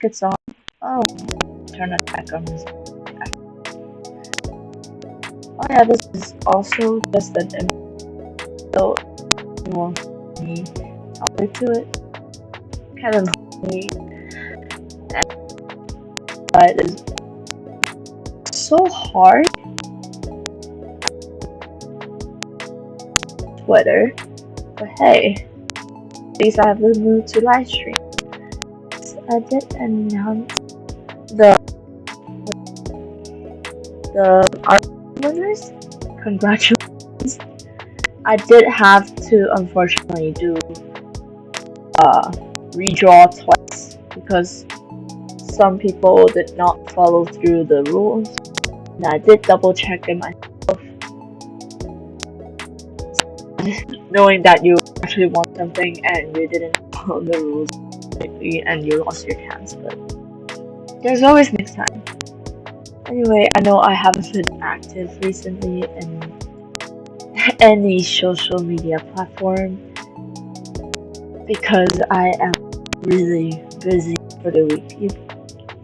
it's on. Oh, turn it back on. Oh yeah, this is also just an image, so you want me talking to it. Kind of funny, but it's so hard. Twitter, but hey, at least I have the mood to live stream. I did announce the art winners. Congratulations! I did have to unfortunately do redraw twice because some people did not follow through the rules. And I did double check it myself, knowing that you actually want something and you didn't follow the rules and you lost your chance. But there's always next time. Anyway, I know I haven't been active recently in any social media platform because I am really busy for the week.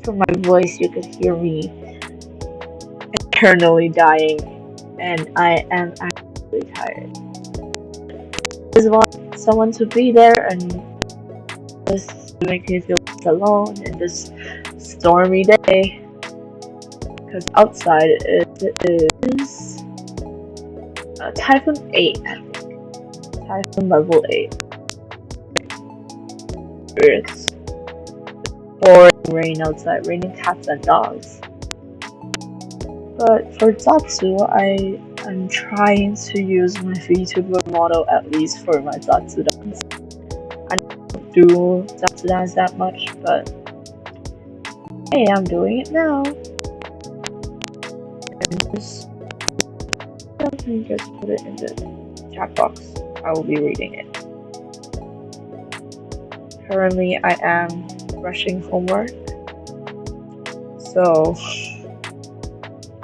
From my voice, you could hear me eternally dying, and I am actually tired. I just want someone to be there and just make me feel alone in this stormy day. Because outside it is Typhoon 8, I think. Typhoon level 8. It's pouring rain outside, raining cats and dogs. But for Zatsu, I am trying to use my VTuber model at least for my zatsudans. I don't do zatsudans that much, but hey, I'm doing it now. And just put it in the chat box. I will be reading it. Currently, I am rushing homework, so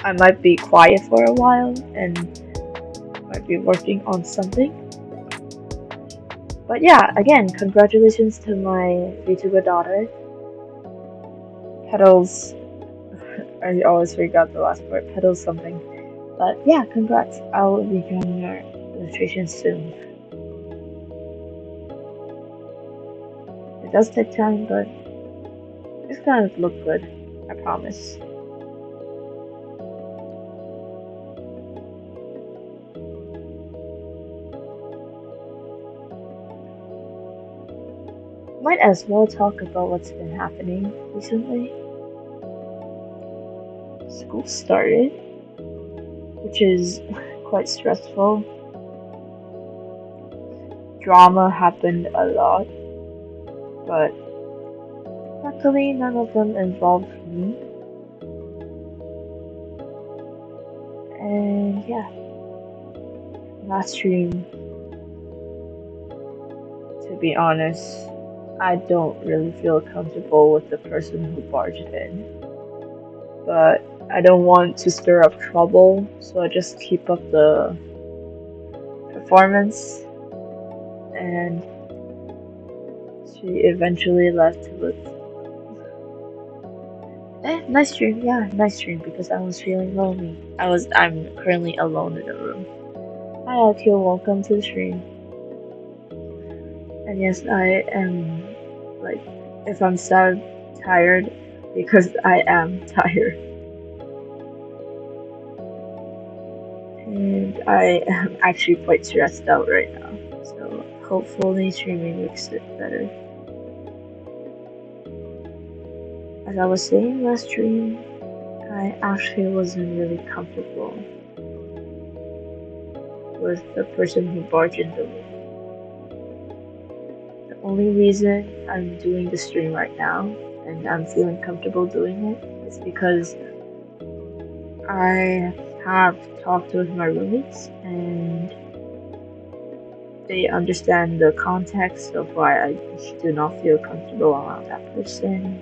I might be quiet for a while and might be working on something. But yeah, again, congratulations to my VTuber daughter. Petals. I always forgot the last part. Petals something. But yeah, congrats. I will be doing your illustration soon. It does take time, but it's gonna look good. I promise. Might as well talk about what's been happening recently. School started, which is quite stressful. Drama happened a lot, but luckily none of them involved me. And yeah, last stream, to be honest, I don't really feel comfortable with the person who barged in. But I don't want to stir up trouble, so I just keep up the performance. And she eventually left with nice stream, yeah, nice stream because I was feeling lonely. I'm currently alone in the room. Hi Akil, welcome to the stream. And yes, I am like if I'm sad, tired, because I am tired. And I am actually quite stressed out right now. So hopefully streaming makes it better. As I was saying last stream, I actually wasn't really comfortable with the person who barged in the room. The only reason I'm doing the stream right now and I'm feeling comfortable doing it is because I have talked with my roommates and they understand the context of why I do not feel comfortable around that person.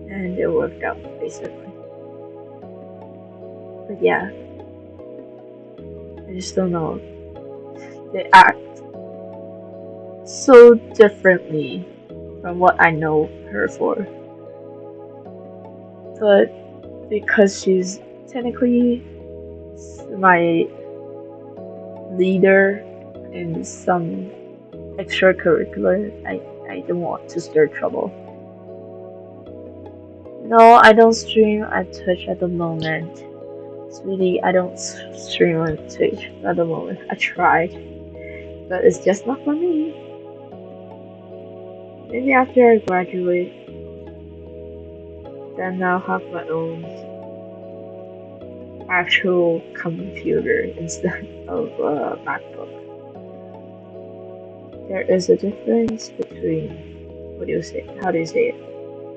And it worked out, basically. But yeah, I just don't know. They act so differently from what I know her for. But because she's technically my leader in some extracurricular, I don't want to stir trouble. No, I don't stream at Twitch at the moment. Sweetie, I don't stream on Twitch at the moment. I tried, but it's just not for me. Maybe after I graduate, then I'll have my own actual computer instead of a MacBook. There is a difference between, what do you say? How do you say it?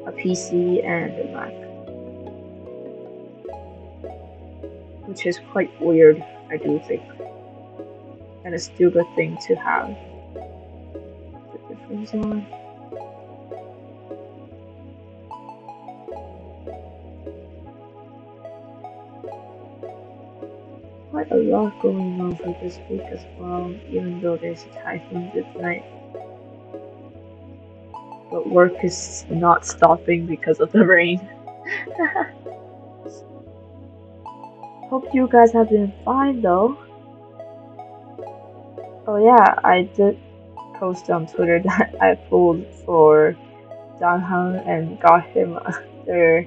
A PC and a Mac. Which is quite weird, I do think. And a stupid thing to have the difference on. Quite a lot going on for this week as well, even though there's a typhoon tonight. But work is not stopping because of the rain. Hope you guys have been fine though. Oh yeah, I did post on Twitter that I pulled for Danhang and got him there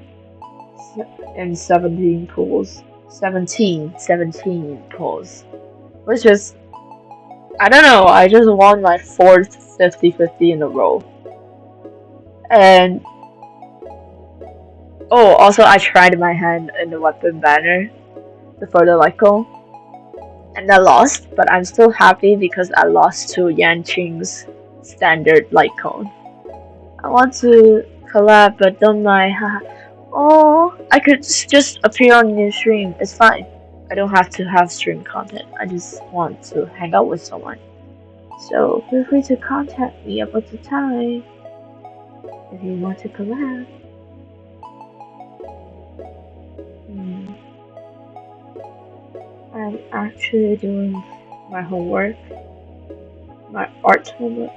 in 17 pulls. 17 pulls. Which is, I don't know, I just won my 4th 50-50 in a row. And oh, also I tried my hand in the weapon banner before the light cone, and I lost, but I'm still happy because I lost to Yanqing's standard light cone. I want to collab, but don't mind. Oh, I could just appear on your stream. It's fine. I don't have to have stream content. I just want to hang out with someone. So feel free to contact me about the time if you want to collab. I'm actually doing my homework, my art homework,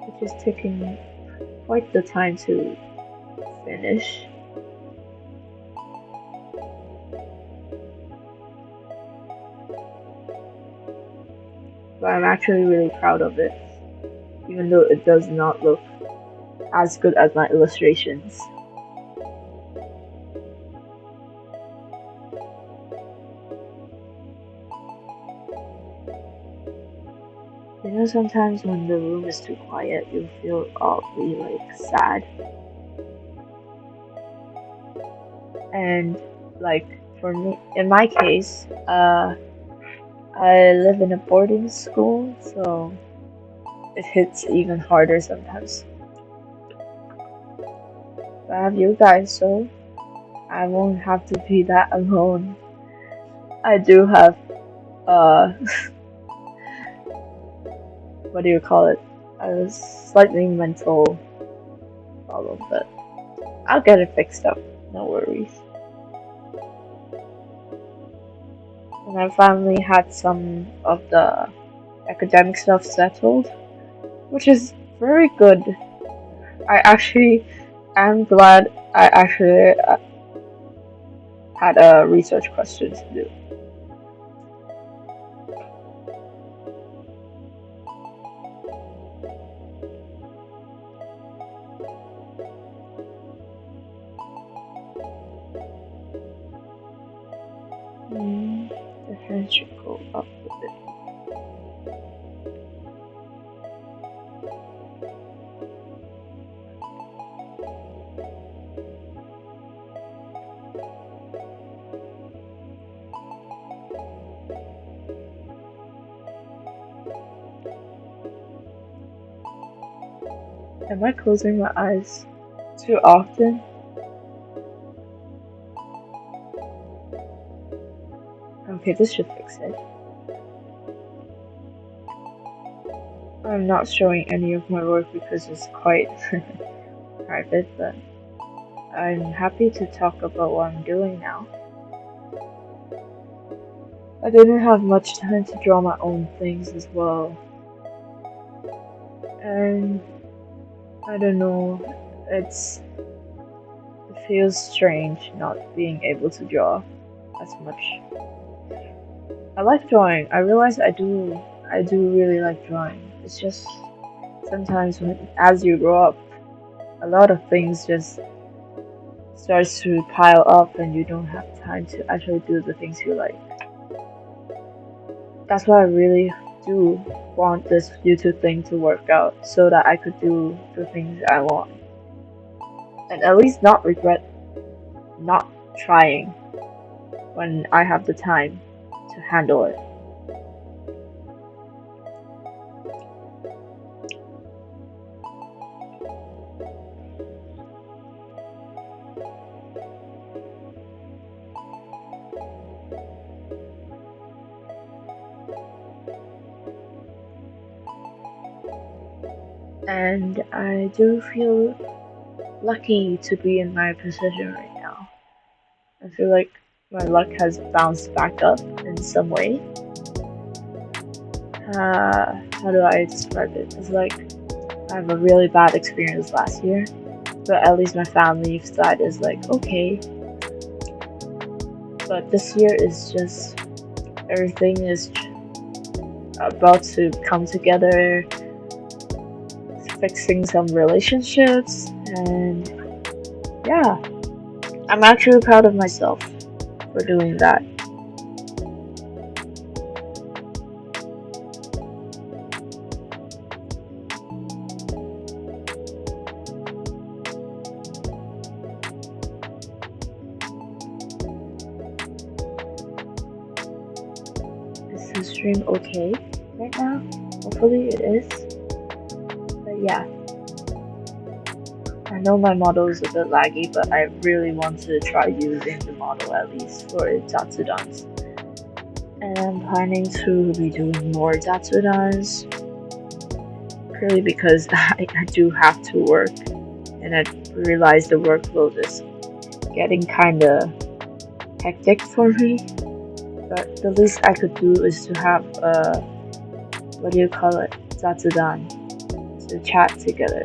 which is taking quite the time to finish. But I'm actually really proud of it, even though it does not look as good as my illustrations. You know, sometimes when the room is too quiet, you feel awfully like sad. And like for me, in my case, I live in a boarding school, so it hits even harder sometimes. But I have you guys, so I won't have to be that alone. I do have what do you call it? A slightly mental problem, but I'll get it fixed up. No worries. And I finally had some of the academic stuff settled, which is very good. I actually am glad I actually had a research question to do. The hand should go up a bit. Am I closing my eyes too often? Okay, this should fix it. I'm not showing any of my work because it's quite private, but I'm happy to talk about what I'm doing now. I didn't have much time to draw my own things as well. And I don't know, it feels strange not being able to draw as much. I like drawing. I realize I do really like drawing. It's just sometimes as you grow up, a lot of things just starts to pile up and you don't have time to actually do the things you like. That's why I really do want this YouTube thing to work out so that I could do the things I want and at least not regret not trying when I have the time to handle it. And I do feel lucky to be in my position right now. I feel like my luck has bounced back up in some way. How do I describe it? It's like I have a really bad experience last year, but at least my family side is like okay. But this year is just everything is about to come together, fixing some relationships, and yeah, I'm actually proud of myself for doing that. Is the stream okay right now? Hopefully it is. But yeah, I know my model is a bit laggy, but I really want to try using the model at least for zatsudans. And I'm planning to be doing more zatsudans purely because I do have to work and I realize the workload is getting kinda hectic for me. But the least I could do is to have a what do you call it? Zatsudan to chat together.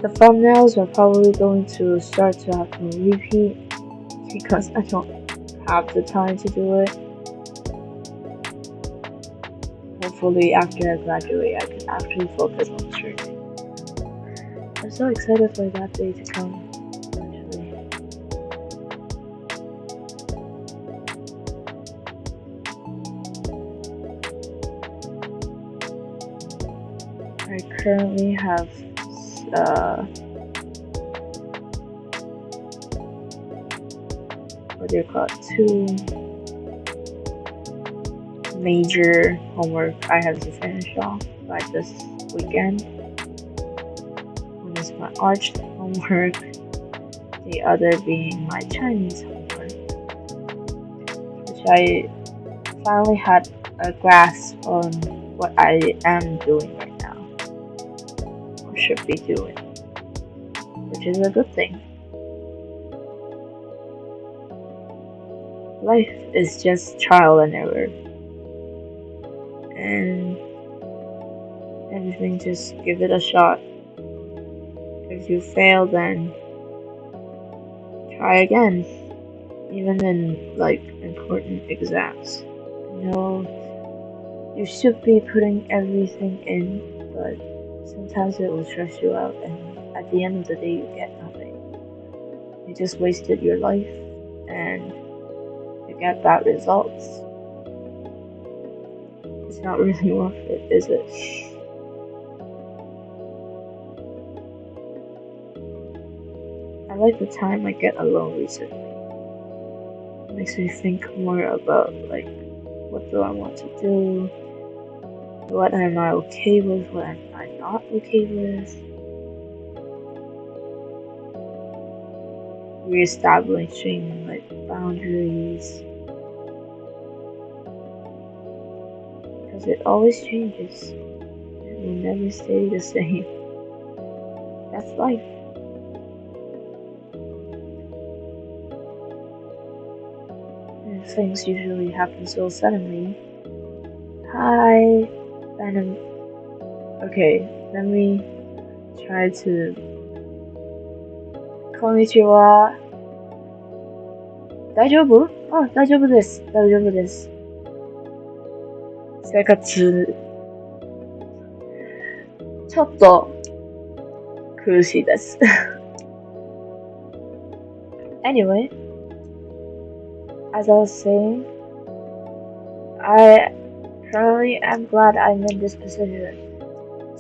The thumbnails are probably going to start to have to repeat because I don't have the time to do it. Hopefully after I graduate I can actually focus on streaming. I'm so excited for that day to come, actually. I currently have what do you call it? Two major homework I have to finish off by this weekend. One is my art homework, the other being my Chinese homework, which I finally had a grasp on what I am doing right now, or should be doing, which is a good thing. Life is just trial and error, and everything just give it a shot. If you fail, then try again, even in like important exams. You know, you should be putting everything in, but sometimes it will stress you out, and at the end of the day, you get nothing. You just wasted your life, and you get bad results. It's not really worth it, is it? I like the time I get alone recently. It makes me think more about like what do I want to do, what am I okay with, what am I not okay with. Reestablishing like boundaries. Because it always changes. It will never stay the same. That's life. things usually happen so suddenly. Hi, Venom. Okay, let me try to. Konnichiwa. 大丈夫？あ、大丈夫です。大丈夫です。生活、ちょっと苦しいです。Anyway, as I was saying, I currently am glad I'm in this position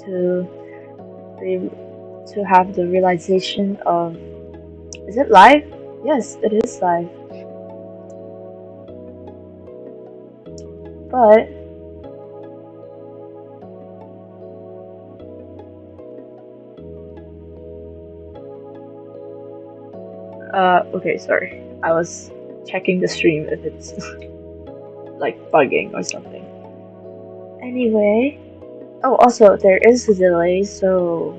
to be to have the realization of, is it live? Yes, it is live. But okay, sorry. I was checking the stream if it's like bugging or something. Anyway, oh, also there is a delay, so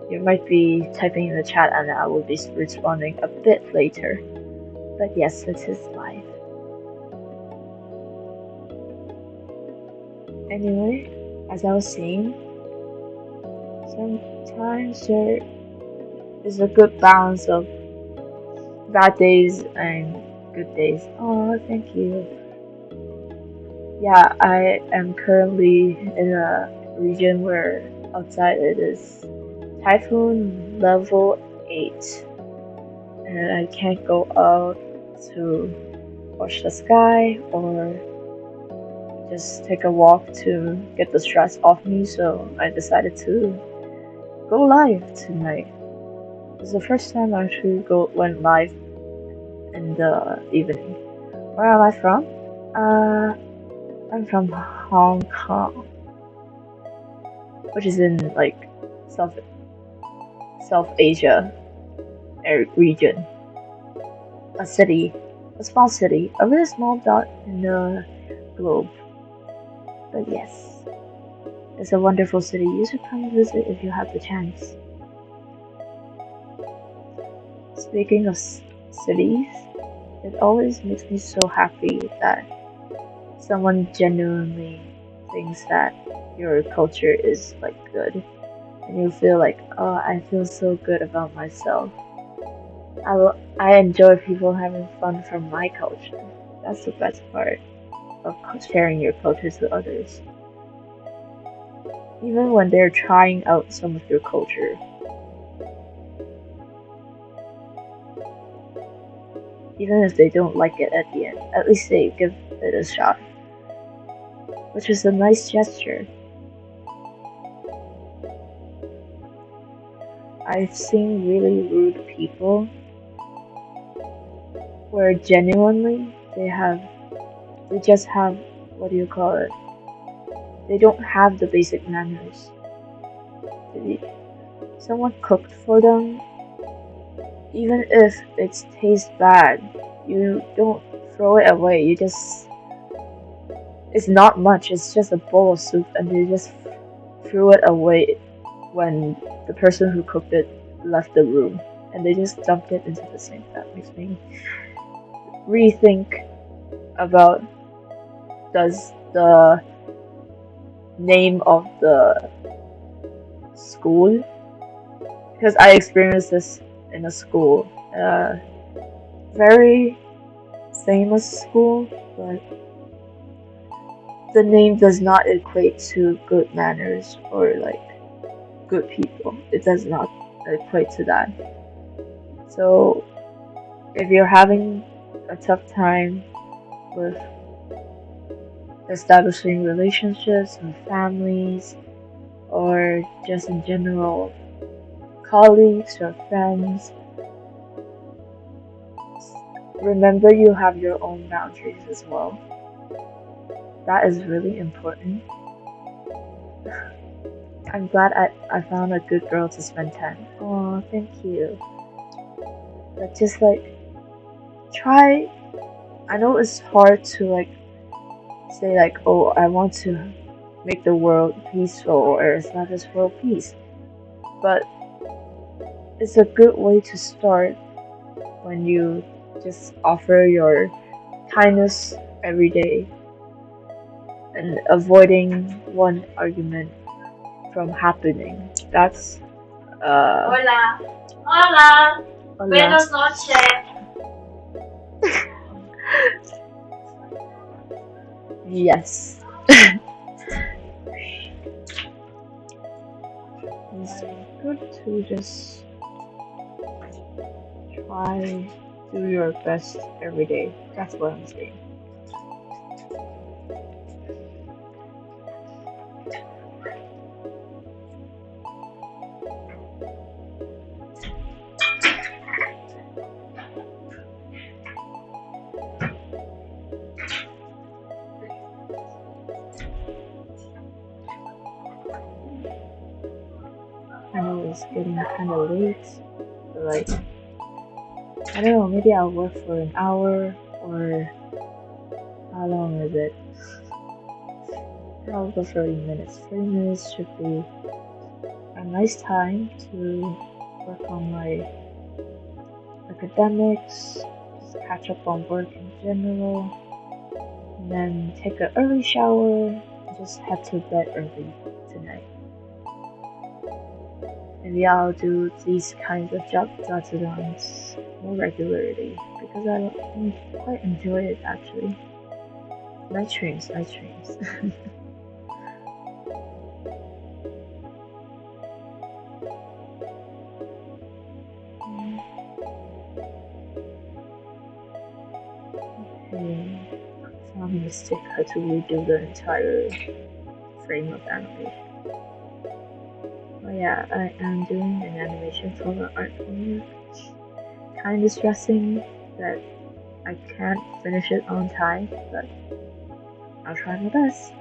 you might be typing in the chat and I will be responding a bit later. But yes, it is live. Anyway, as I was saying, sometimes there is a good balance of bad days and good days. Oh, thank you. Yeah, I am currently in a region where outside it is typhoon level 8, and I can't go out to watch the sky or just take a walk to get the stress off me, so I decided to go live tonight. It's the first time I actually went live in the evening. Where am I from? I'm from Hong Kong, which is in like South Asia region. A city, a small city, a really small dot in the globe. But yes, it's a wonderful city. You should come visit if you have the chance. Speaking of cities, it always makes me so happy that someone genuinely thinks that your culture is like good, and you feel like, oh, I feel so good about myself. I enjoy people having fun from my culture. That's the best part of sharing your culture to others. Even when they're trying out some of your culture. Even if they don't like it at the end, at least they give it a shot. Which is a nice gesture. I've seen really rude people where genuinely they just have, what do you call it? They don't have the basic manners. Someone cooked for them, even if it tastes bad, you don't throw it away. You just, it's not much, it's just a bowl of soup, and you just threw it away when the person who cooked it left the room, and they just dumped it into the sink. That makes me rethink about, does the name of the school, because I experienced this in a school, very famous school, but the name does not equate to good manners or like good people. It does not equate to that. So if you're having a tough time with establishing relationships with families or just in general colleagues or friends, remember you have your own boundaries as well. That is really important. I'm glad I found a good girl to spend time. Oh, thank you. But just like, try, I know it's hard to like say like, oh, I want to make the world peaceful or establish world peace. But it's a good way to start when you just offer your kindness every day and avoiding one argument from happening. That's Hola. Hola. hola. Buenas noches. Yes. It's good to just try do your best every day. That's what I'm saying. I know it's getting kind of late, but like, I don't know, maybe I'll work for an hour or how long is it? I'll go 30 minutes. 30 minutes should be a nice time to work on my academics, just catch up on work in general, and then take an early shower, and just head to bed early tonight. Maybe I'll do these kinds of zatsudans more regularly because I quite enjoy it actually. Night streams, night streams. Okay, so I'm gonna stick her to redo the entire frame of animation. Oh yeah, I am doing an animation for the art premiere. Kind of stressing that I can't finish it on time, but I'll try my best.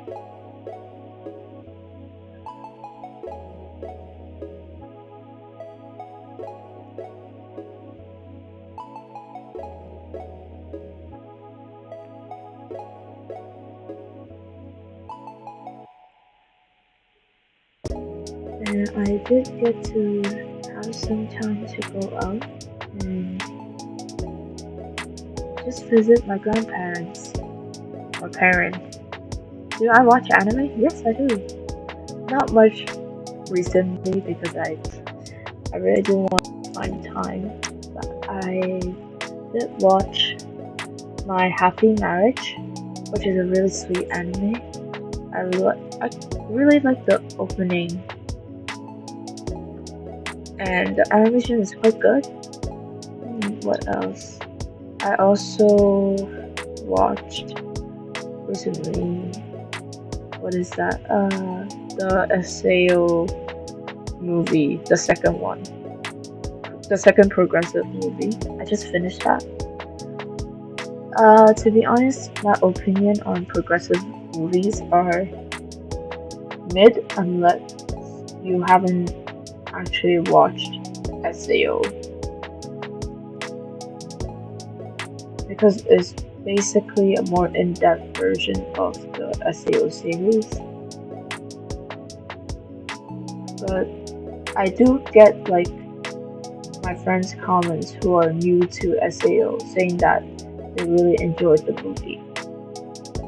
And I did get to have some time to go out and just visit my grandparents or parents. Do I watch anime? Yes, I do. Not much recently because I really didn't want to find time. But I did watch My Happy Marriage, which is a really sweet anime. I really like the opening, and the animation is quite good. What else? I also watched recently. What is that? The SAO movie, the second one, the second progressive movie. I just finished that. To be honest, my opinion on progressive movies are mid unless you haven't actually watched SAO. Because it's basically a more in-depth version of the SAO series. But I do get like my friends' comments who are new to SAO saying that they really enjoyed the movie.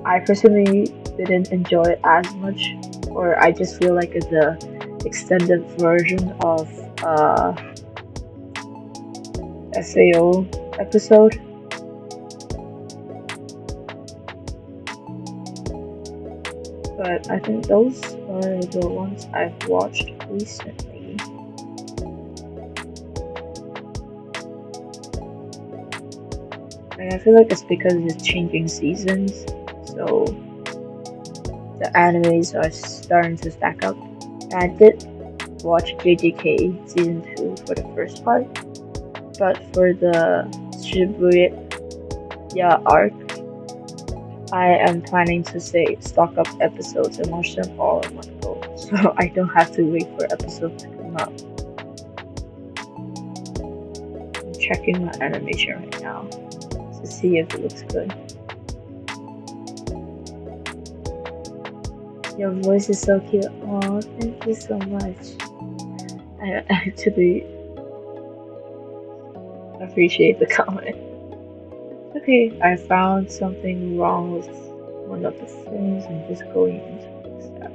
I personally didn't enjoy it as much, or I just feel like it's a extended version of SAO episode. But I think those are the ones I've watched recently. And I feel like it's because it's changing seasons, so the animes are starting to stack up. And I did watch JJK season 2 for the first part, but for the Shibuya arc, I am planning to stock up episodes and watch them all in one go, so I don't have to wait for episodes to come out. I'm checking my animation right now to see if it looks good. Your voice is so cute. Oh, thank you so much. I actually appreciate the comment. okay, I found something wrong with one of the things and just going into the next step.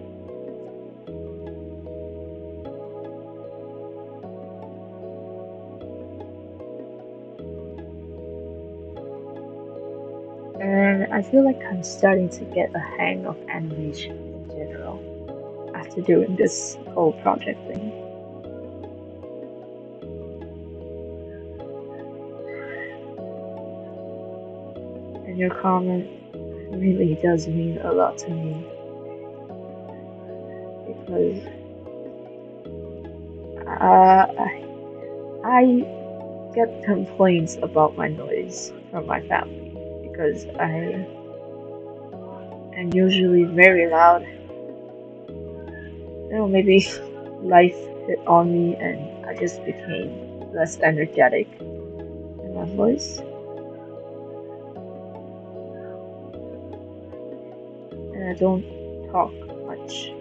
And I feel like I'm starting to get a hang of animation in general after doing this whole project thing. And your comment really does mean a lot to me because I get complaints about my noise from my family because I am usually very loud. Maybe life hit on me and I just became less energetic in my voice. And I don't talk much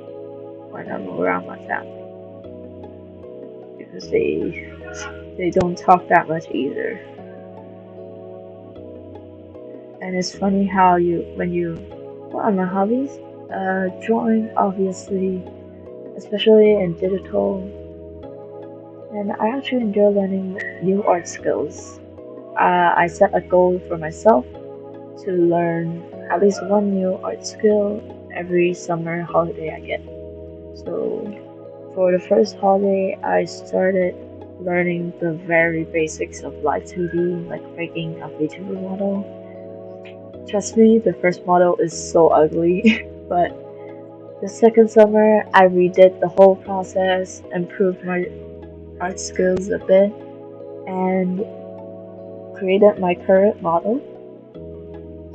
when I'm around my family because they don't talk that much either. And it's funny how what are my hobbies? Drawing, obviously, especially in digital. And I actually enjoy learning new art skills. I set a goal for myself to learn at least one new art skill every summer holiday I get. So for the first holiday, I started learning the very basics of live 2D, like making a VTuber model. Trust me, the first model is so ugly, but the second summer, I redid the whole process, improved my art skills a bit, and created my current model.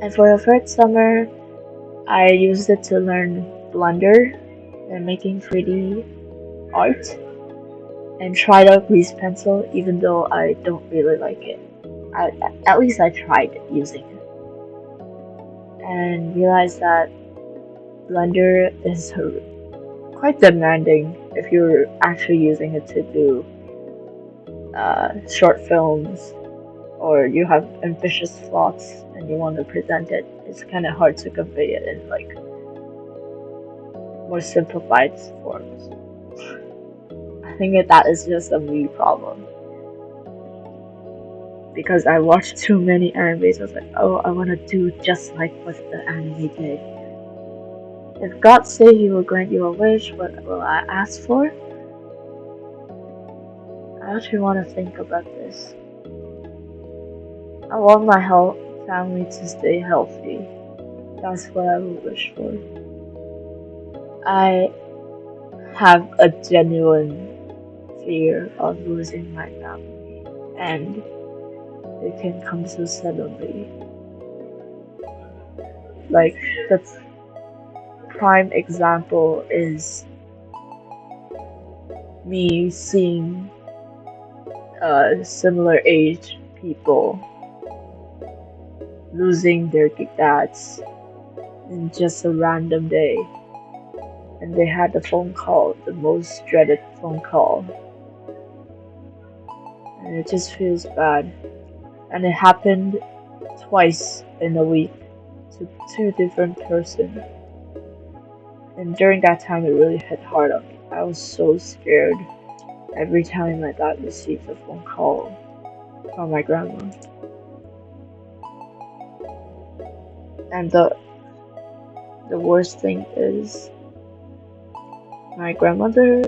And for the third summer, I used it to learn Blender and making 3D art, and tried out grease pencil, even though I don't really like it. At least I tried using it, and realized that Blender is quite demanding if you're actually using it to do short films or you have ambitious thoughts and you want to present it. It's kind of hard to convey it in like more simplified forms. I think that is just a me problem because I watched too many animes. I was like, oh, I want to do just like what the anime did. If God say He will grant you a wish, what will I ask for? I actually want to think about this. I want my family to stay healthy. That's what I will wish for. I have a genuine fear of losing my family, and it can come so suddenly. Like, the prime example is me seeing similar age people losing their dads in just a random day. And they had the phone call, the most dreaded phone call. And it just feels bad. And it happened twice in a week to two different persons. And during that time, it really hit hard on me. I was so scared every time my dad received a phone call from my grandma. And the worst thing is, my grandmother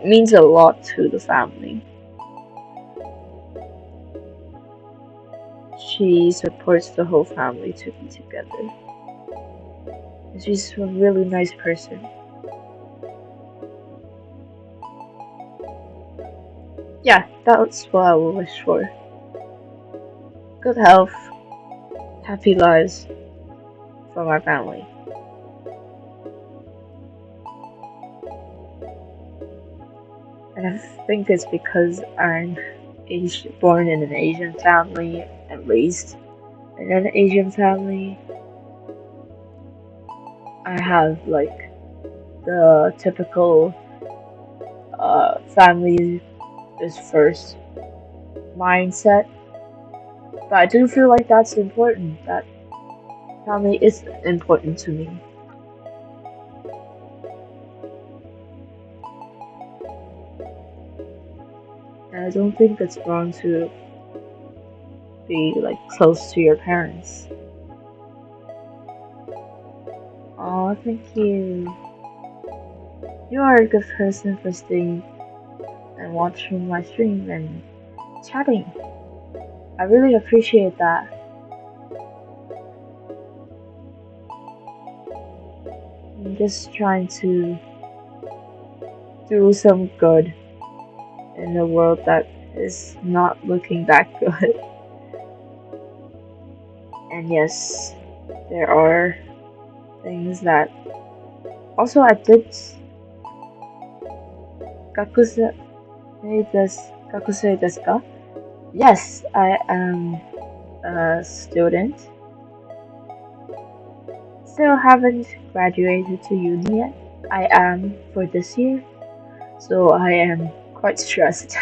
means a lot to the family. She supports the whole family to be together. She's a really nice person. Yeah, that's what I will wish for. Good health, happy lives for my family. And I think it's because I'm born in an Asian family and raised in an Asian family. I have like the typical family is first mindset, But I do feel like that's important. That family is important to me. And I don't think it's wrong to be like close to your parents. Oh, thank you. You are a good person for staying and watching my stream and chatting. I really appreciate that. I'm just trying to do some good in a world that is not looking that good. And yes, there are things that. Also, I did. Gakusei desu ka? Yes, I am a student. Still haven't graduated to uni yet. I am for this year, so I am quite stressed.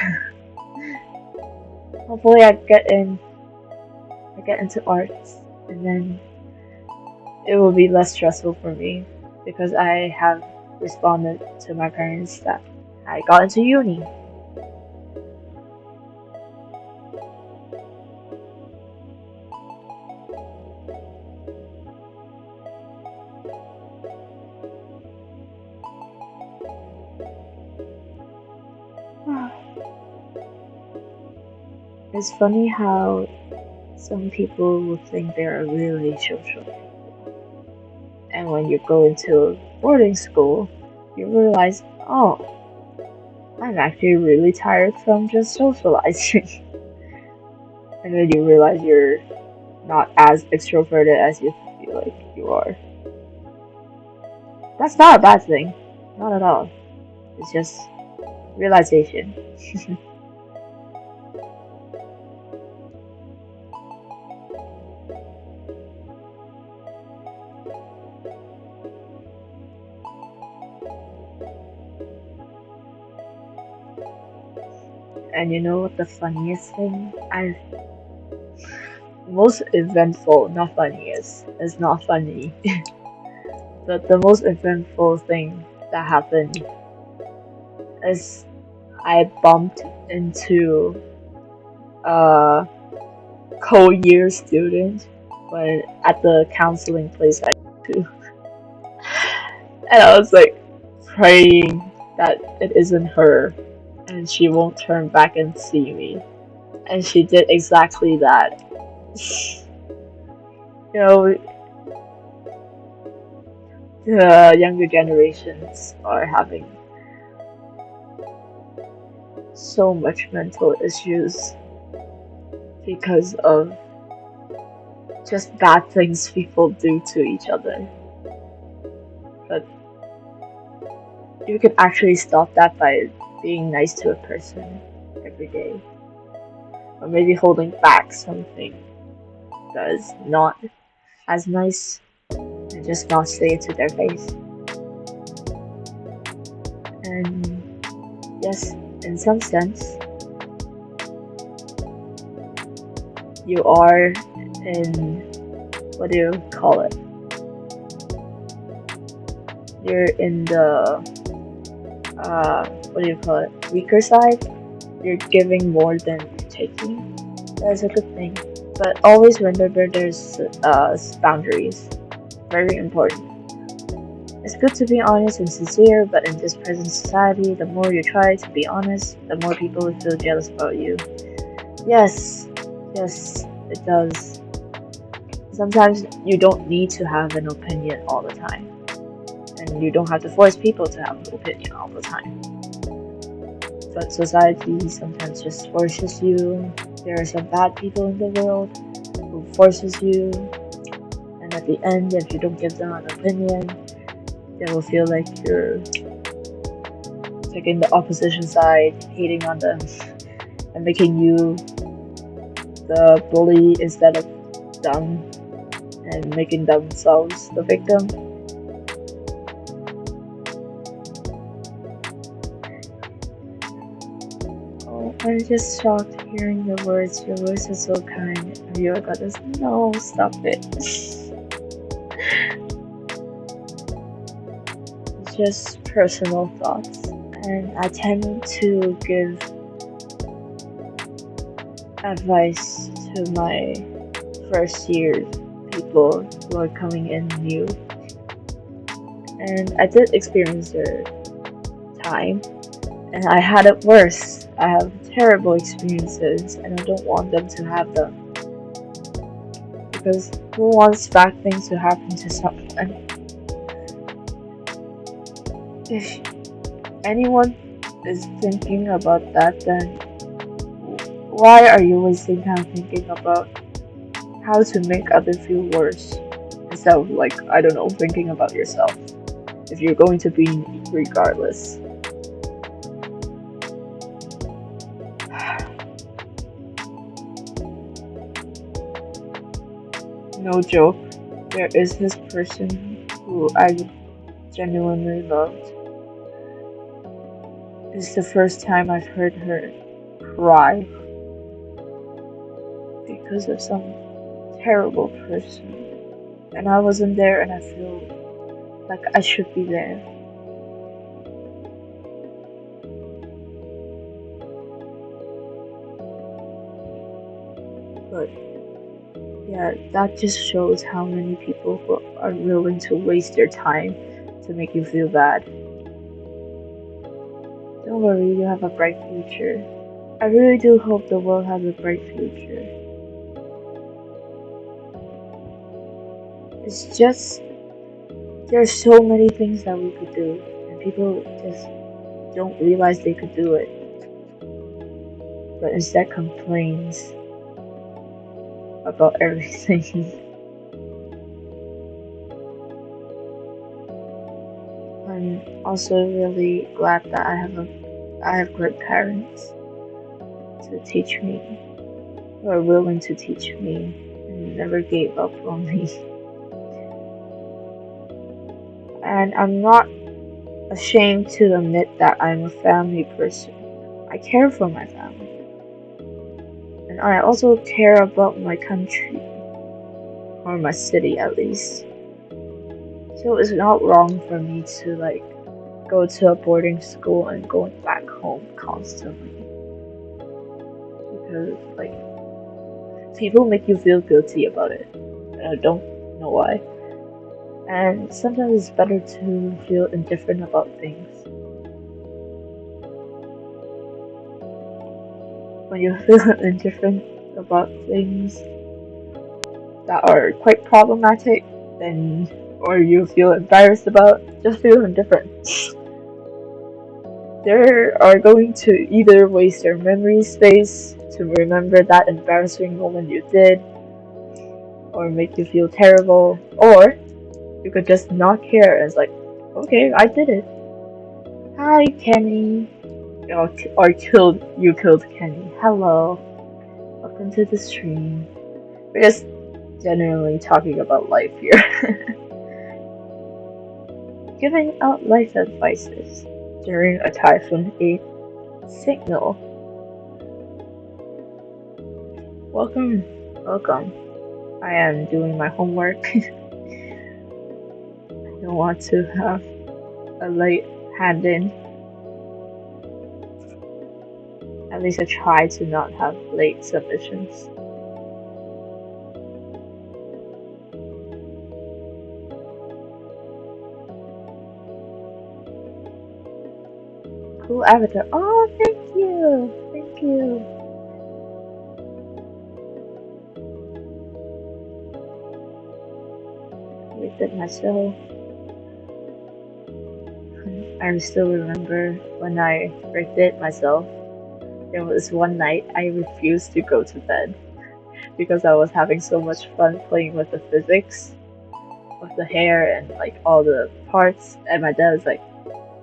Hopefully, I get into arts, and then it will be less stressful for me because I have responded to my parents that I got into uni. It's funny how some people will think they're really social. And when you go into boarding school, you realize, oh, I'm actually really tired from just socializing. And then you realize you're not as extroverted as you feel like you are. That's not a bad thing. Not at all. It's just realization. And you know what the funniest thing? Most eventful, not funniest. It's not funny. But the most eventful thing that happened is I bumped into a co-year student when at the counseling place I go to. And I was like praying that it isn't her and she won't turn back and see me. And she did exactly that. You know, the younger generations are having so much mental issues because of just bad things people do to each other. But you can actually stop that by being nice to a person every day. Or maybe holding back something that is not as nice and just not say it to their face. And yes, in some sense, you are in, what do you call it? You're in the, what do you call it? Weaker side. You're giving more than taking. That's a good thing. But always remember there's boundaries. Very important. It's good to be honest and sincere, but in this present society, the more you try to be honest, the more people will feel jealous about you. Yes, it does. Sometimes you don't need to have an opinion all the time. And you don't have to force people to have an opinion all the time. But society sometimes just forces you. There are some bad people in the world who forces you. And at the end, if you don't give them an opinion, they will feel like you're taking the opposition side, hating on them, and making you the bully instead of them, and making themselves the victim. Oh, I'm just shocked. hearing the words, your voice is so kind, and your gut is, no, stop it. It's just personal thoughts, and I tend to give advice to my first year people who are coming in new. And I did experience their time, and I had it worse. I have terrible experiences, and I don't want them to have them. Because who wants bad things to happen to someone? If anyone is thinking about that, then why are you wasting time thinking about how to make others feel worse instead of, like, I don't know, thinking about yourself? If you're going to be regardless. No joke, there is this person who I genuinely loved. It's the first time I've heard her cry because of some terrible person. And I wasn't there, and I feel like I should be there. But yeah, that just shows how many people who are willing to waste their time to make you feel bad. Don't worry, you have a bright future. I really do hope the world has a bright future. It's just, there's so many things that we could do, and people just don't realize they could do it, but instead complains about everything. I'm also really glad that I have great parents to teach me, who are willing to teach me and never gave up on me. And I'm not ashamed to admit that I'm a family person. I care for my family. And I also care about my country, or my city at least. So it's not wrong for me to, like, go to a boarding school and going back home constantly. Because, like, people make you feel guilty about it, and I don't know why. And sometimes it's better to feel indifferent about things. When you feel indifferent about things that are quite problematic, then, or you feel embarrassed about, just feel indifferent. They are going to either waste your memory space to remember that embarrassing moment you did, or make you feel terrible, or you could just not care and it's like, okay, I did it. Hi, Kenny. Or you killed Kenny. Hello. Welcome to the stream. We're just generally talking about life here. Giving out life advices during a Typhoon 8 signal. Welcome. I am doing my homework. I don't want to have a late hand in. At least I try to not have late submissions. Cool avatar. Oh, thank you. I did myself. I still remember when I redid myself. There was one night I refused to go to bed because I was having so much fun playing with the physics of the hair and, like, all the parts, and my dad was like,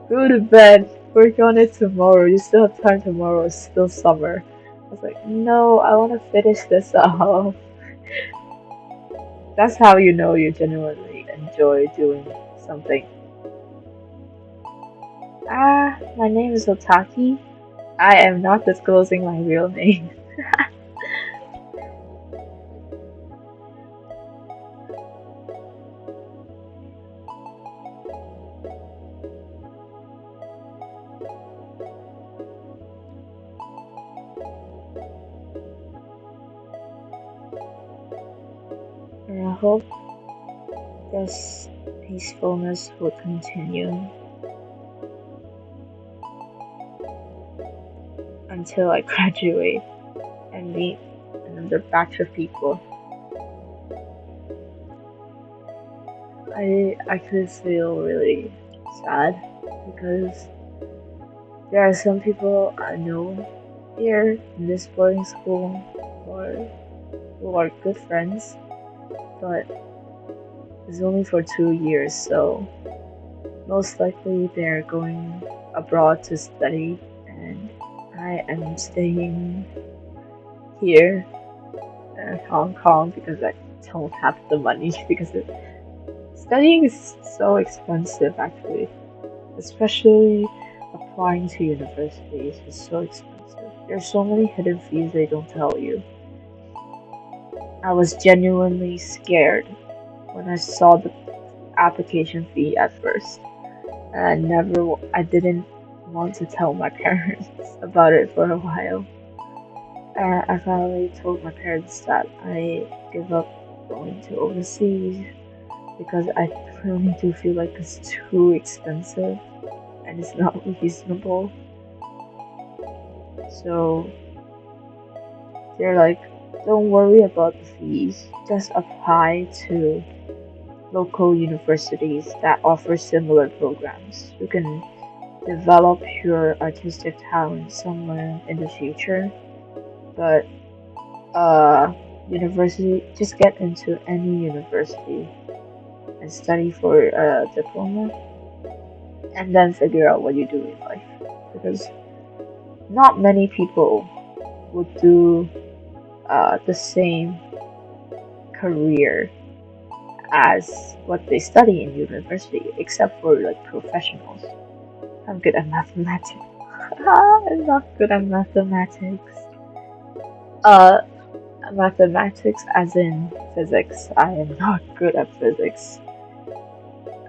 go to bed, work on it tomorrow, you still have time tomorrow, it's still summer. I was like, no, I want to finish this off. That's how you know you genuinely enjoy doing something. My name is OTAKI. I am not disclosing my real name. And I hope this peacefulness will continue until I graduate and meet another batch of people. I actually feel really sad because there are some people I know here in this boarding school who are good friends, but it's only for 2 years, so most likely they're going abroad to study, and I am staying here in Hong Kong because I don't have the money because studying is so expensive actually, especially applying to universities is so expensive. There's so many hidden fees they don't tell you. I was genuinely scared when I saw the application fee at first. And I didn't want to tell my parents about it for a while. And I finally told my parents that I give up going to overseas because I really do feel like it's too expensive and it's not reasonable. So they're like, don't worry about the fees, just apply to local universities that offer similar programs. You can develop your artistic talent somewhere in the future, but university, just get into any university and study for a diploma and then figure out what you do in life, because not many people would do the same career as what they study in university, except for like professionals. I'm good at mathematics. I'm not good at mathematics. Uh, Mathematics as in physics. I am not good at physics.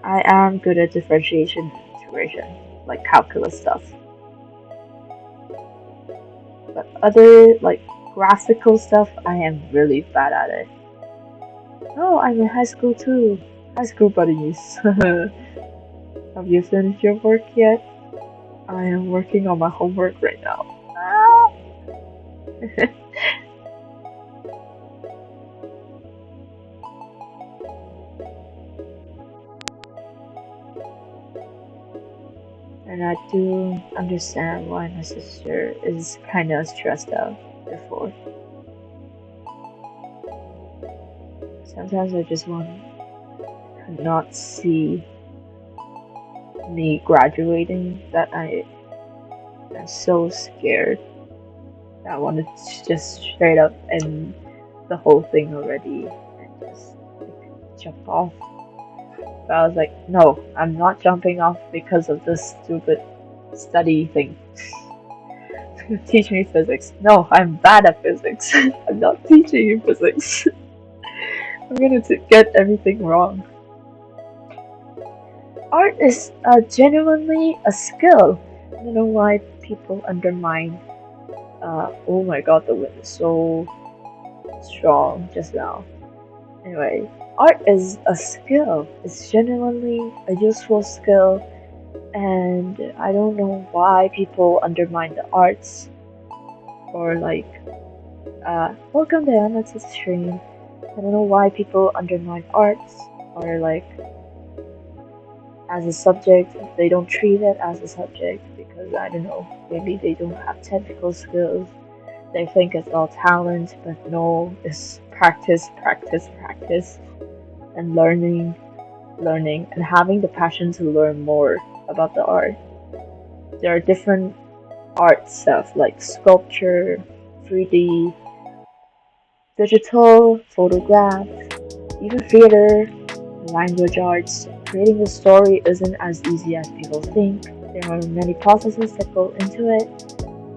I am good at differentiation and integration, like calculus stuff. But other like graphical stuff, I am really bad at it. Oh, I'm in high school too. High school buddies. Have you finished your work yet? I am working on my homework right now. Ah! And I do understand why my sister is kind of stressed out before. Sometimes I just want to not see me graduating, that I am so scared. I wanted to just straight up end the whole thing already and just like, jump off. But I was like, no, I'm not jumping off because of this stupid study thing. Teach me physics. No, I'm bad at physics. I'm not teaching you physics. I'm gonna get everything wrong. Art is genuinely a skill. I don't know why people undermine. Oh my god, the wind is so strong just now. Anyway, art is a skill. It's genuinely a useful skill, and I don't know why people undermine the arts, or like, welcome to Emma's stream. I don't know why people undermine arts, or like, as a subject, they don't treat it as a subject because I don't know, maybe they don't have technical skills. They think it's all talent, but no, it's practice, practice, practice, and learning, and having the passion to learn more about the art. There are different art stuff like sculpture, 3D, digital, photograph, even theater, language arts. Creating a story isn't as easy as people think. There are many processes that go into it.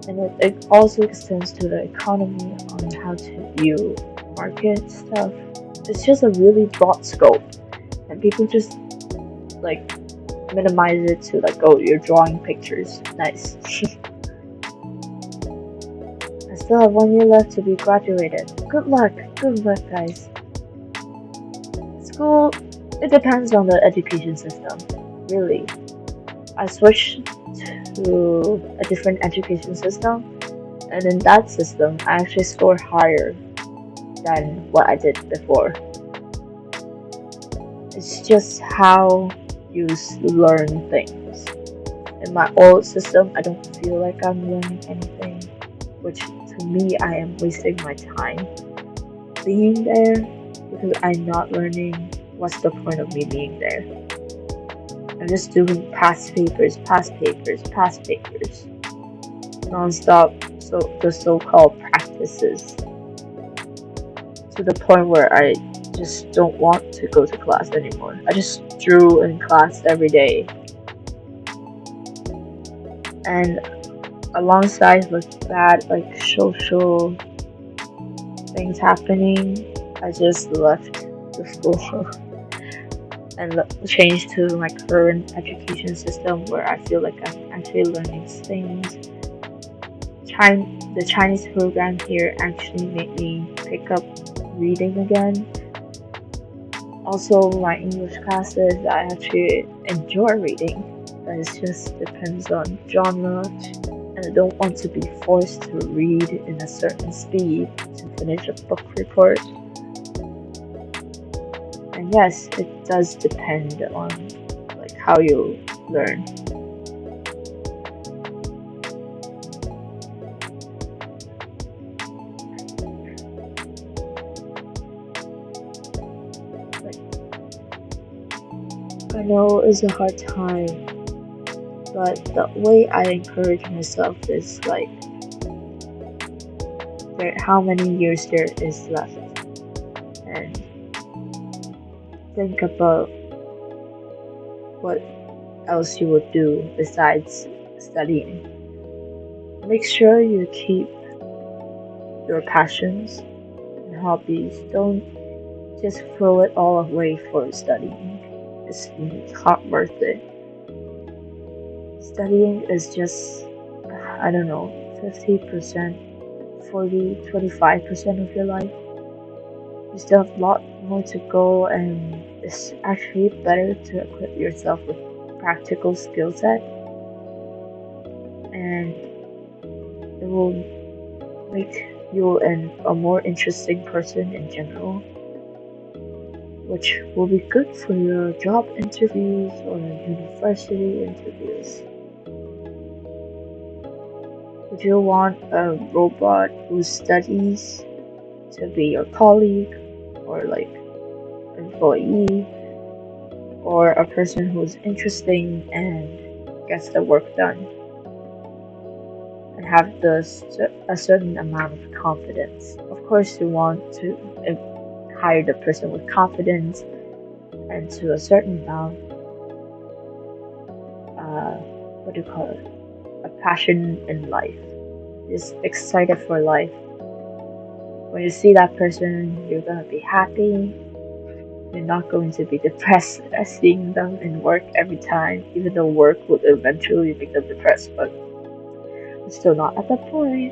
And it also extends to the economy on how to view market stuff. It's just a really broad scope, and people just like minimize it to like, oh, you're drawing pictures, nice. I still have 1 year left to be graduated. Good luck, guys. School, it depends on the education system, really. I switched to a different education system, and in that system, I actually scored higher than what I did before. It's just how you learn things. In my old system, I don't feel like I'm learning anything, which to me, I am wasting my time being there because I'm not learning. What's the point of me being there? I'm just doing past papers, non-stop, so the so-called practices, to the point where I just don't want to go to class anymore. I just drew in class every day. And alongside with that, like social things happening, I just left the school and changed to my current education system where I feel like I'm actually learning things. The Chinese program here actually made me pick up reading again. Also, my English classes, I actually enjoy reading, but it just depends on genre, and I don't want to be forced to read in a certain speed to finish a book report. And yes, it does depend on like how you learn. I know it's a hard time, but the way I encourage myself is like, how many years there is left, and think about what else you would do besides studying. Make sure you keep your passions and hobbies. Don't just throw it all away for studying. It's not worth it. Studying is just, I don't know, 50%, 40, 25% of your life. You still have a lot more to go, and it's actually better to equip yourself with practical skill set, and it will make you a more interesting person in general, which will be good for your job interviews or university interviews. Would you want a robot who studies to be your colleague or like employee, or a person who's interesting and gets the work done and have a certain amount of confidence? Of course, you want to hire the person with confidence and to a certain amount, what do you call it? A passion in life. Just excited for life. When you see that person, you're gonna be happy. You're not going to be depressed at seeing them in work every time, even though work will eventually make them depressed, but we're still not at that point.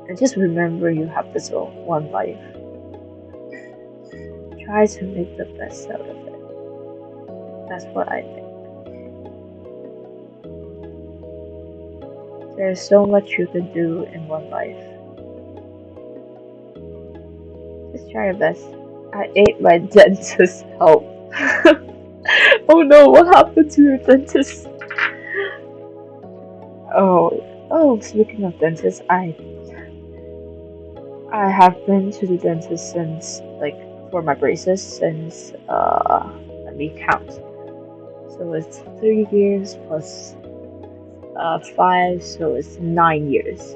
And just remember, you have this one life. Try to make the best out of it. That's what I think. There's so much you can do in one life. Just try your best. I ate my dentist's help. Oh no, what happened to your dentist? Oh, speaking of dentists, I have been to the dentist since, like, for my braces since, let me count. So it's 3 years plus 5, so it's 9 years.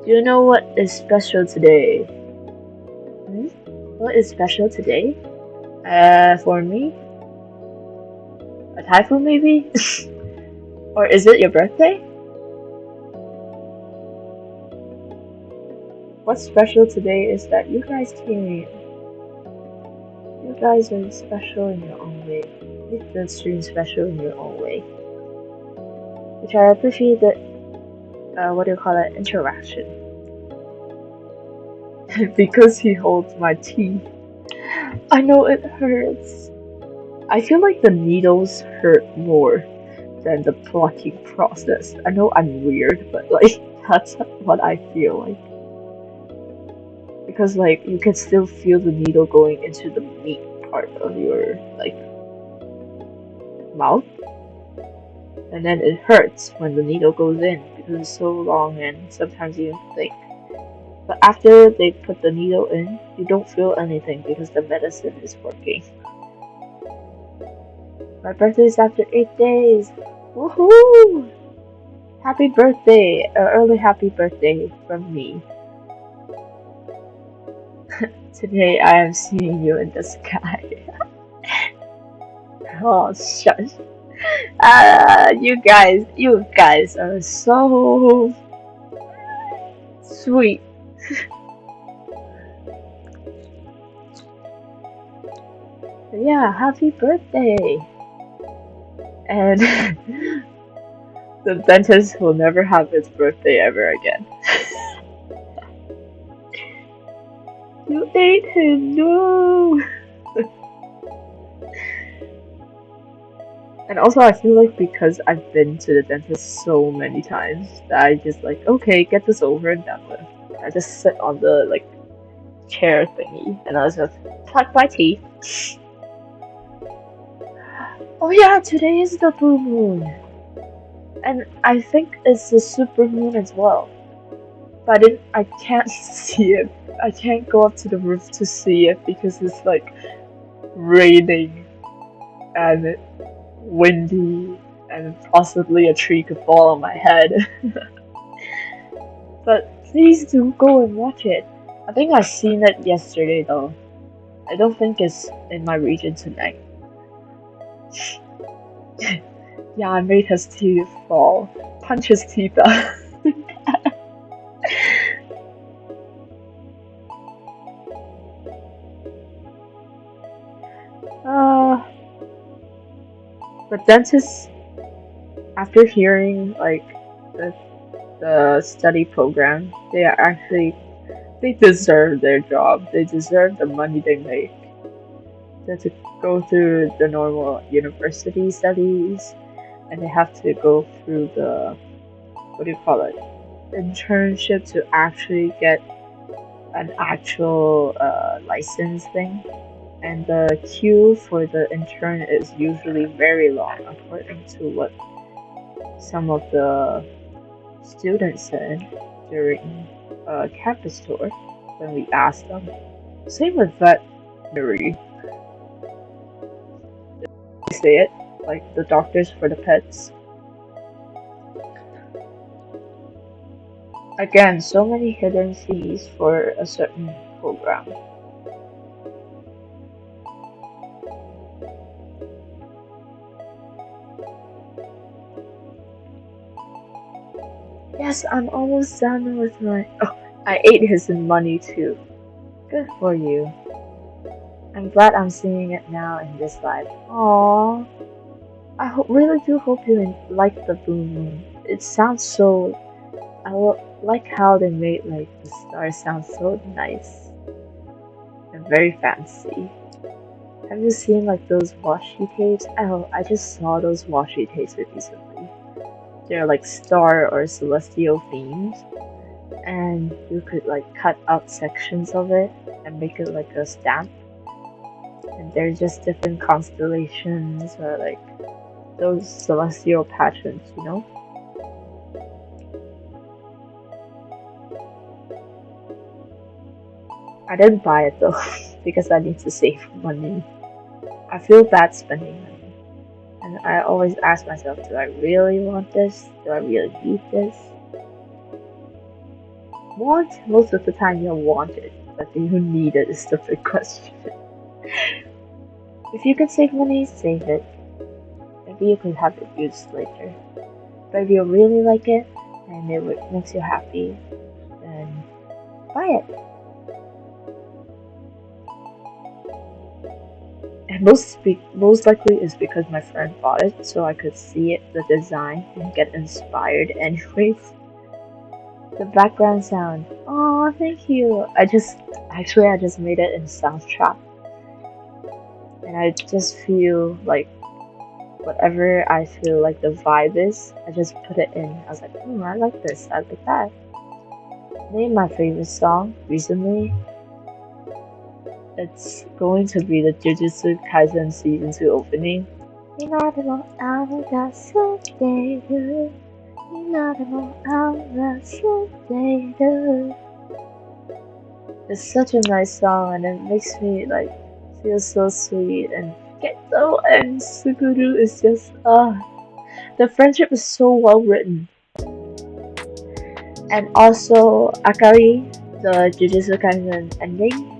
Do you know what is special today? What is special today? For me? A typhoon maybe? Or is it your birthday? What's special today is that you guys came. You guys are special in your own way. Make the stream special in your own way. Which I appreciate that, what do you call it, interaction. Because he holds my teeth. I know it hurts. I feel like the needles hurt more than the plucking process. I know I'm weird, but like, that's what I feel like. Because like, you can still feel the needle going into the meat part of your, like, mouth. And then it hurts when the needle goes in because it's so long and sometimes you think. But after they put the needle in, you don't feel anything because the medicine is working. My birthday is after 8 days. Woohoo! Happy birthday! Early happy birthday from me. Today I am seeing you in the sky. Oh, shush. You guys are so sweet. Yeah, happy birthday! And the dentist will never have his birthday ever again. You ate him, no! And also I feel like because I've been to the dentist so many times that I just like, okay, get this over and done with. I just sit on the like chair thingy and I was just pluck my teeth. Oh yeah, today is the blue moon. And I think it's the super moon as well. But I can't see it. I can't go up to the roof to see it because it's like raining and windy and possibly a tree could fall on my head. But please do go and watch it. I think I seen it yesterday though. I don't think it's in my region tonight. Yeah, I made his teeth fall. Punch his teeth out. But dentists, after hearing like the study program, they deserve their job. They deserve the money they make. They have to go through the normal university studies, and they have to go through the, what do you call it, internship to actually get an actual license thing. And the queue for the intern is usually very long, according to what some of the students said during a campus tour when we asked them. Same with veterinary. They say it, like the doctors for the pets. Again, so many hidden fees for a certain program. Yes, I'm almost done with my... Oh, I ate his money too. Good for you. I'm glad I'm seeing it now in this life. Aww. I really do hope you like the blue moon. It sounds so... I like how they made like the stars sound so nice. And very fancy. Have you seen like those washi tapes? Oh, I just saw those washi tapes recently. They're like star or celestial themes, and you could like cut out sections of it and make it like a stamp. And they're just different constellations or like those celestial patterns, you know? I didn't buy it though because I need to save money. I feel bad spending money. And I always ask myself, do I really want this? Do I really need this? Want? Most of the time you'll want it, but do you need it is the big question. If you could save money, save it. Maybe you could have it used later. But if you really like it and it makes you happy, then buy it. And most likely is because my friend bought it, so I could see it, the design, and get inspired. Anyways, the background sound. Oh, thank you. I just made it in Soundtrap, and I just feel like whatever I feel like the vibe is, I just put it in. I was like, I like this. I like that. Name my favorite song recently. It's going to be the Jujutsu Kaisen Season 2 opening. It's such a nice song and it makes me like feel so sweet and Geto and Suguru is just the friendship is so well written. And also Akari, the Jujutsu Kaisen ending.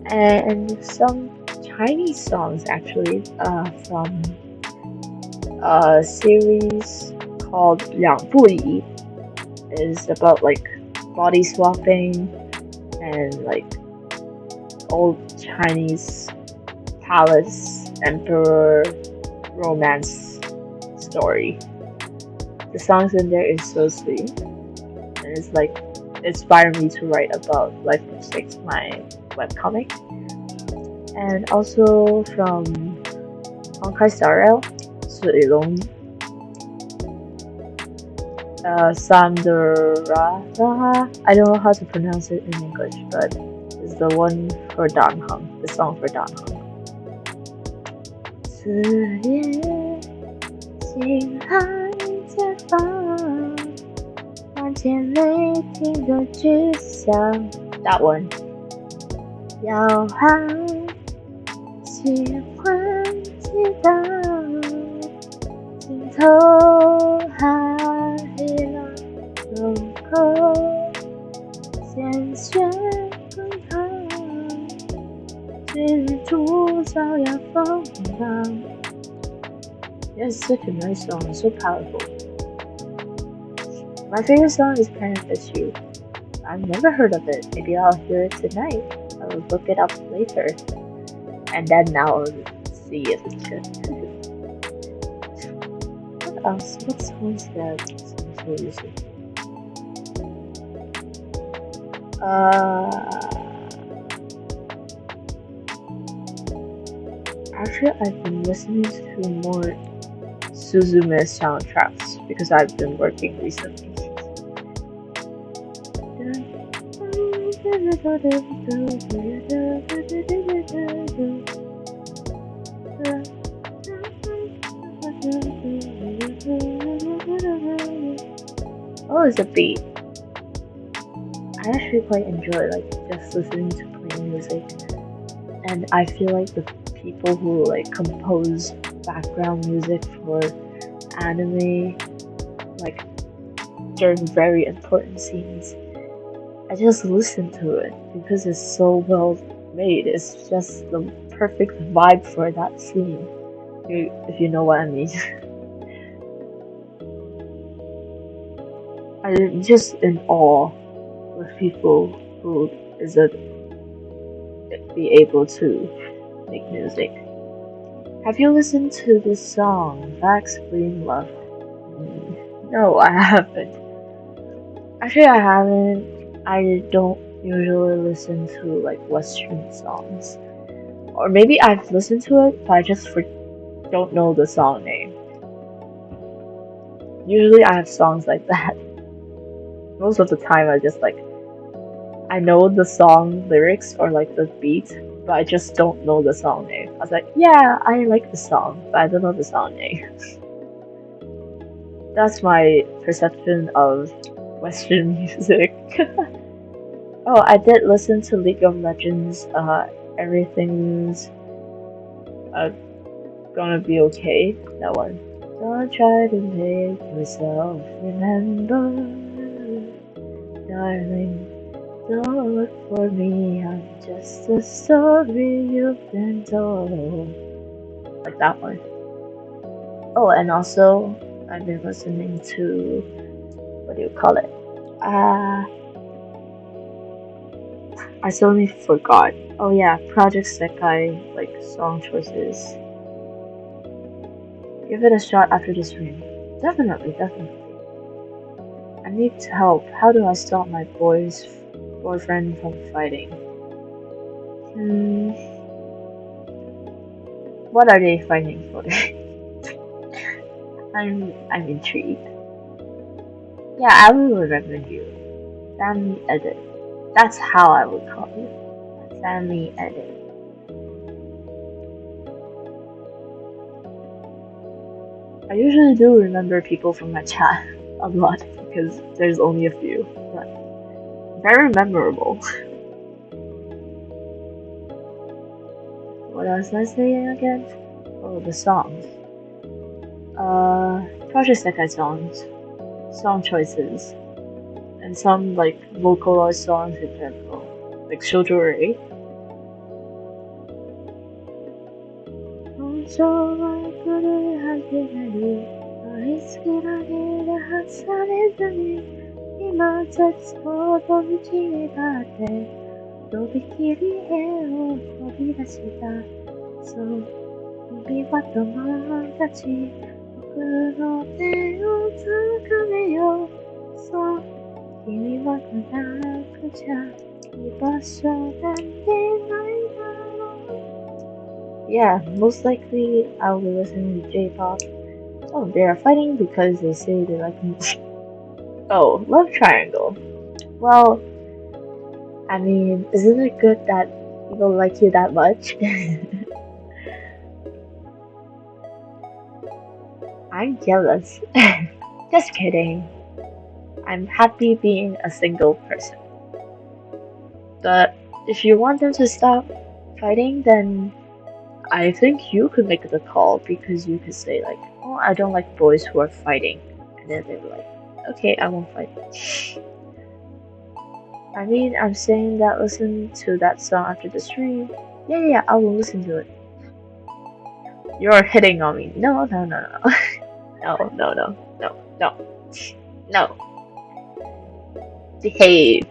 And some Chinese songs actually from a series called 两不疑 is about like body swapping and like old Chinese palace emperor romance story. The songs in there is so sweet and it's like inspired me to write about life mistakes, my webcomic. And also from Honkai Star Rail, 水龙 Sandra. I don't know how to pronounce it in English, but it's the one for Dan Heng, the song for Dan Heng. 四月星海前方，望见雷霆的巨响。That one. 摇晃，喜欢祈祷，尽头还浪走过，鲜血滚烫，追逐照耀风浪。It's such a nice song, it's so powerful. My favorite song is Parent Issue. I've never heard of it. Maybe I'll hear it tonight. I'll look it up later. And then now I'll see if it's good. What else? What songs that I'm so using? Actually, I've been listening to more Suzume soundtracks because I've been working recently. Oh, it's a beat. I actually quite enjoy like just listening to plain music, and I feel like the people who like compose background music for anime, like during very important scenes, I just listen to it because it's so well made. It's just the perfect vibe for that scene, if you know what I mean. I'm just in awe with people who be able to make music. Have you listened to this song, Backseatting Love? No, I haven't. Actually, I haven't. I don't usually listen to like Western songs. Or maybe I've listened to it, but I just don't know the song name. Usually I have songs like that. Most of the time I just like, I know the song lyrics or like the beat, but I just don't know the song name. I was like, yeah, I like the song, but I don't know the song name. That's my perception of Western music. Oh, I did listen to League of Legends, Everything's Gonna Be Okay, that one. Don't try to make yourself remember, darling. Don't look for me, I'm just a story you've been told. Like that one. Oh, and also I've been listening to, what do you call it? I suddenly forgot. Oh yeah, Project Sekai, like song choices. Give it a shot after the stream. Definitely, definitely. I need help. How do I stop my boyfriend from fighting? What are they fighting for? I'm intrigued. Yeah, I will remember you. Family edit. That's how I would call you. Family edit. I usually do remember people from my chat a lot because there's only a few, but very memorable. What else was I saying again? Oh, the songs. Project Sekai songs, song choices, and some like vocalized songs in general, like Shoujo Rei. Yeah, most likely I'll be listening to J-pop. Oh, they are fighting because they say they like me. Oh, love triangle. Well, I mean, isn't it good that people like you that much? I'm jealous. Just kidding. I'm happy being a single person. But if you want them to stop fighting, then I think you could make the call because you could say like, "Oh, I don't like boys who are fighting," and then they're like, "Okay, I won't fight." I mean, I'm saying that listen to that song after the stream. Yeah, I will listen to it. You're hitting on me. No. No. Behave.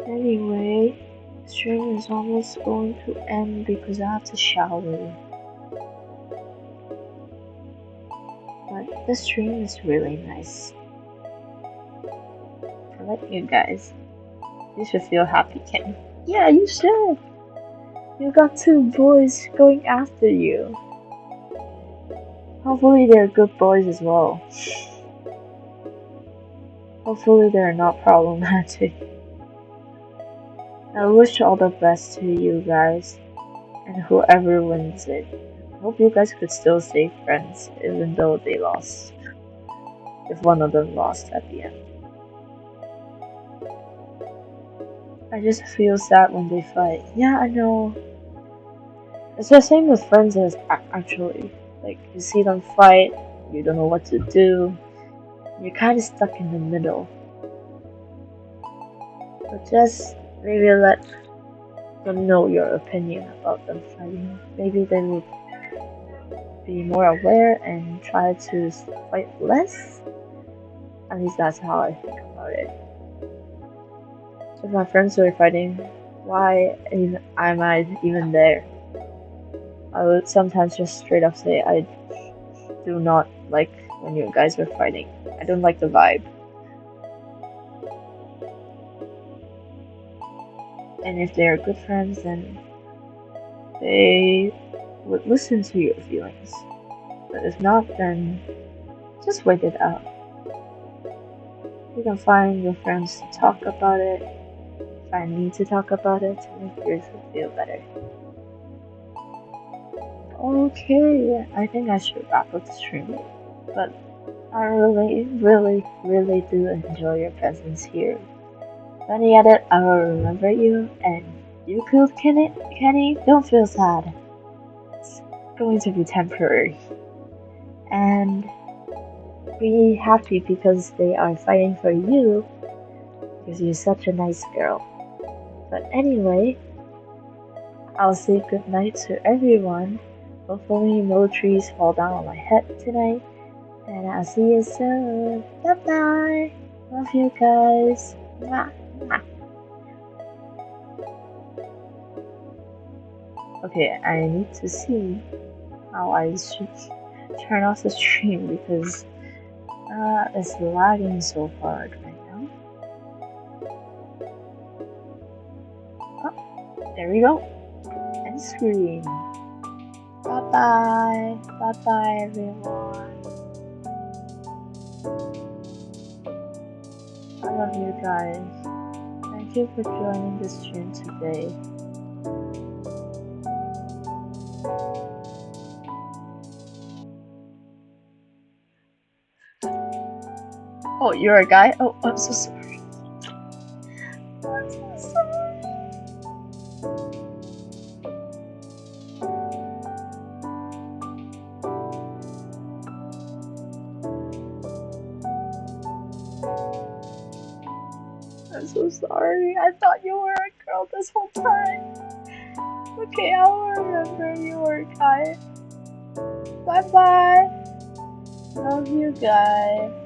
Anyway, stream is almost going to end because I have to shower. But the stream is really nice. I like you guys. You should feel happy, Ken. Yeah, you should. You got two boys going after you. Hopefully they're good boys as well. Hopefully they're not problematic. I wish all the best to you guys and whoever wins it. Hope you guys could still stay friends even though they lost. If one of them lost at the end. I just feel sad when they fight. Yeah, I know. It's the same with friends as actually. Like, you see them fight, you don't know what to do. You're kind of stuck in the middle. But just maybe let them know your opinion about them fighting. Maybe they would be more aware and try to fight less. At least that's how I think about it. If my friends were fighting, why am I even there? I would sometimes just straight up say I do not like when you guys are fighting. I don't like the vibe. And if they are good friends, then they would listen to your feelings. But if not, then just wait it out. You can find your friends to talk about it, find me to talk about it to make yourself feel better. Okay, I think I should wrap up the stream. But I really do enjoy your presence here. When I edit, I will remember you, and you killed Kenny, don't feel sad. It's going to be temporary. And be happy because they are fighting for you because you're such a nice girl. But anyway, I'll say goodnight to everyone. Hopefully no trees fall down on my head tonight. And I'll see you soon. Bye bye. Love you guys. Mwah, mwah. Okay, I need to see how I should turn off the stream because it's lagging so hard right now. Oh, there we go. End screen. Bye bye. Bye bye, everyone. I love you guys. Thank you for joining the stream today. Oh, you're a guy? Oh, I'm so sorry. I'm so sorry. I'm so sorry. I thought you were a girl this whole time. Okay, I'll remember you were a guy. Bye bye. Love you guys.